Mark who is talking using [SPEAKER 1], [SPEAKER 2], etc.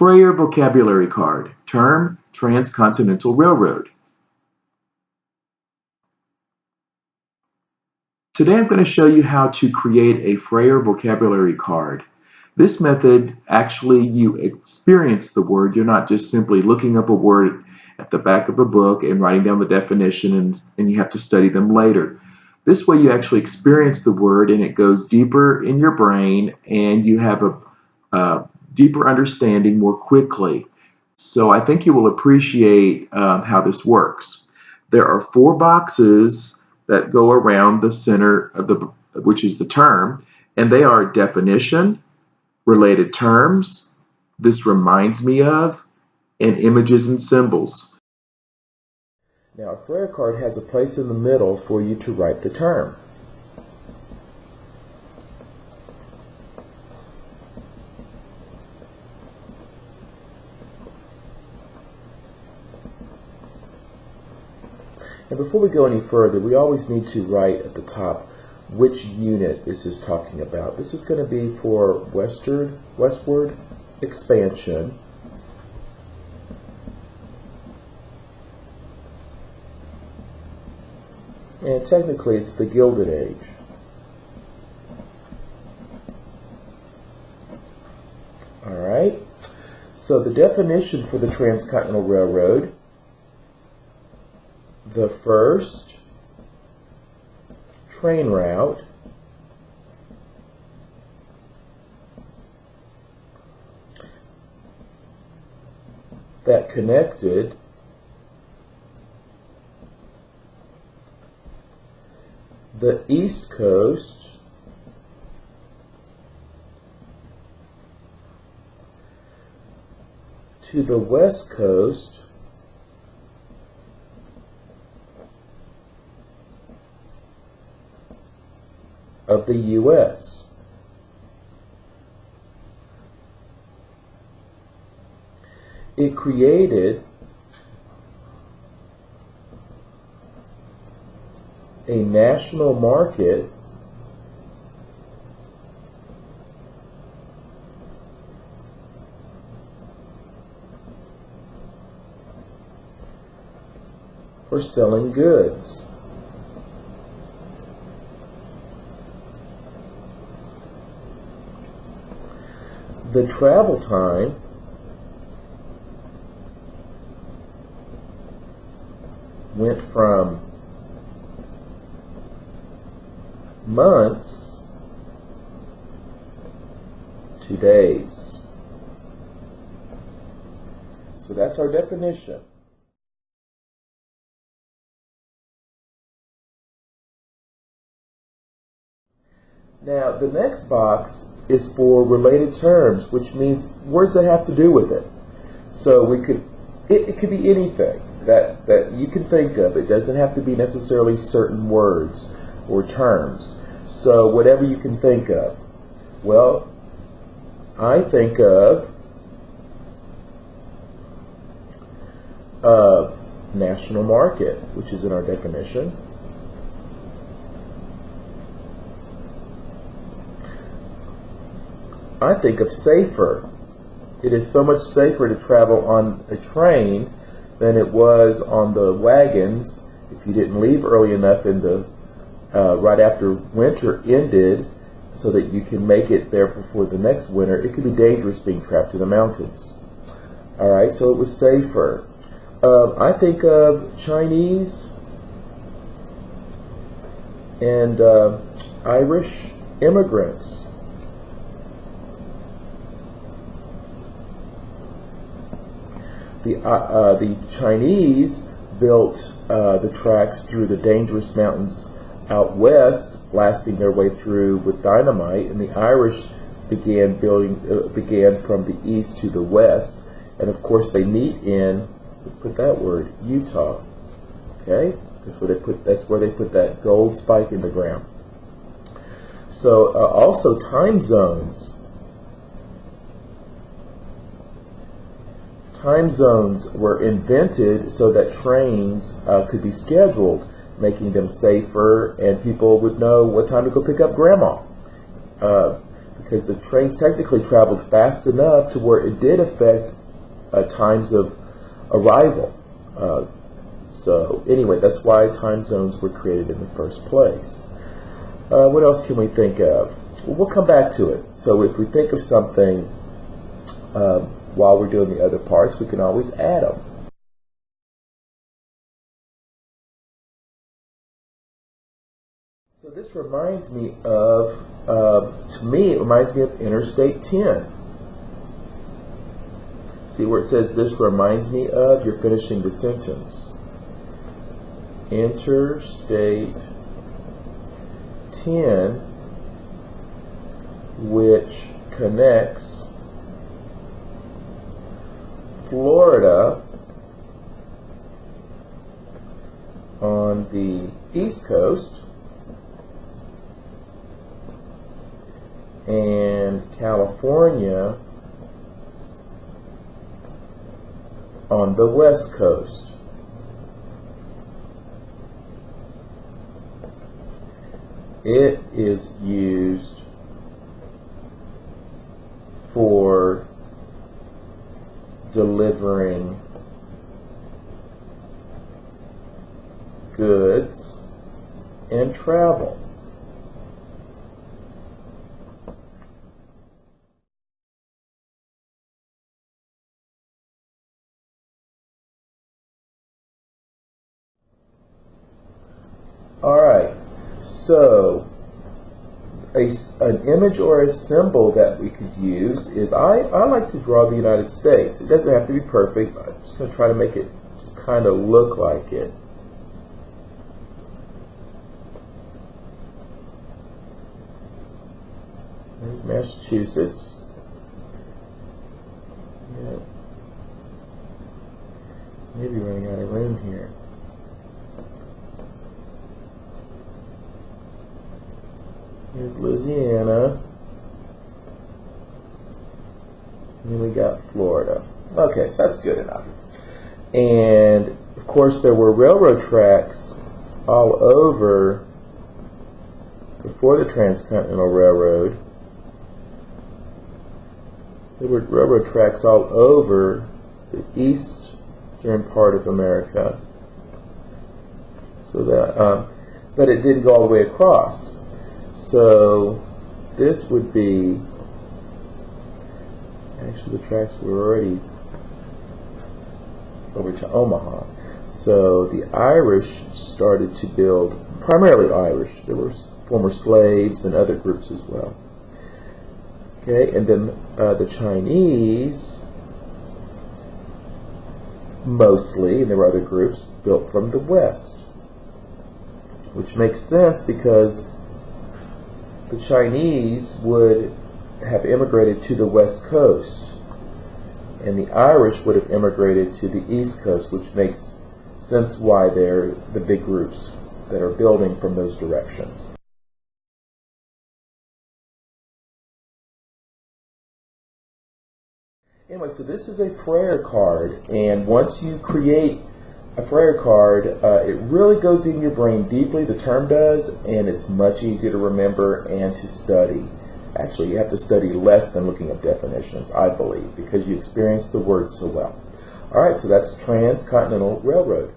[SPEAKER 1] Frayer vocabulary card. Term, Transcontinental Railroad. Today I'm going to show you how to create a Frayer vocabulary card. This method, actually you experience the word. You're not just simply looking up a word at the back of a book and writing down the definition and you have to study them later. This way you actually experience the word and it goes deeper in your brain and you have a deeper understanding more quickly. So I think you will appreciate how this works. There are 4 boxes that go around the center of which is the term, and they are definition, related terms, this reminds me of, and images and symbols. Now a Frayer card has a place in the middle for you to write the term. And before we go any further, we always need to write at the top which unit this is talking about. This is going to be for westward expansion. And technically it's the Gilded Age. Alright, so the definition for the Transcontinental Railroad: the first train route that connected the East Coast to the West Coast of the U.S. It created a national market for selling goods. The travel time went from months to days. So that's our definition. Now the next box is for related terms, which means words that have to do with it. So it could be anything that you can think of. It doesn't have to be necessarily certain words or terms. So whatever you can think of. Well, I think of national market, which is in our definition. I think of safer. It is so much safer to travel on a train than it was on the wagons if you didn't leave early enough in the right after winter ended so that you can make it there before the next winter. It could be dangerous being trapped in the mountains. Alright, so it was safer. I think of Chinese and Irish immigrants. The Chinese built the tracks through the dangerous mountains out west, blasting their way through with dynamite, and the Irish began from the east to the west, and of course they meet in, let's put that word, Utah. Okay, that's where they put that gold spike in the ground. So also time zones. Time zones were invented so that trains could be scheduled, making them safer, and people would know what time to go pick up grandma. because the trains technically traveled fast enough to where it did affect times of arrival. So anyway, that's why time zones were created in the first place. What else can we think of? Well, we'll come back to it. So if we think of something while we're doing the other parts, we can always add them. So this reminds me of, to me, it reminds me of Interstate 10. See where it says, this reminds me of, you're finishing the sentence. Interstate 10, which connects Florida on the East Coast and California on the West Coast. It is used for delivering goods and travel. Alright, so an image or a symbol that we could use is, I like to draw the United States. It doesn't have to be perfect, but I'm just going to try to make it just kind of look like it. There's Massachusetts. Yeah. Maybe running out of room here. Here's Louisiana. And then we got Florida. Okay, so that's good enough. And of course there were railroad tracks all over before the Transcontinental Railroad. There were railroad tracks all over the eastern part of America. So that, but it didn't go all the way across. So this would be, actually the tracks were already over to Omaha. So the Irish started to build, primarily Irish, there were former slaves and other groups as well. Okay, and then the Chinese, mostly, and there were other groups, built from the west. Which makes sense because the Chinese would have immigrated to the west coast, and the Irish would have immigrated to the east coast, which makes sense why they're the big groups that are building from those directions. Anyway, so this is a Frayer card, and once you create a Frayer card, it really goes in your brain deeply, the term does, and it's much easier to remember and to study. Actually, you have to study less than looking at definitions, I believe, because you experience the words so well. All right, so that's Transcontinental Railroad.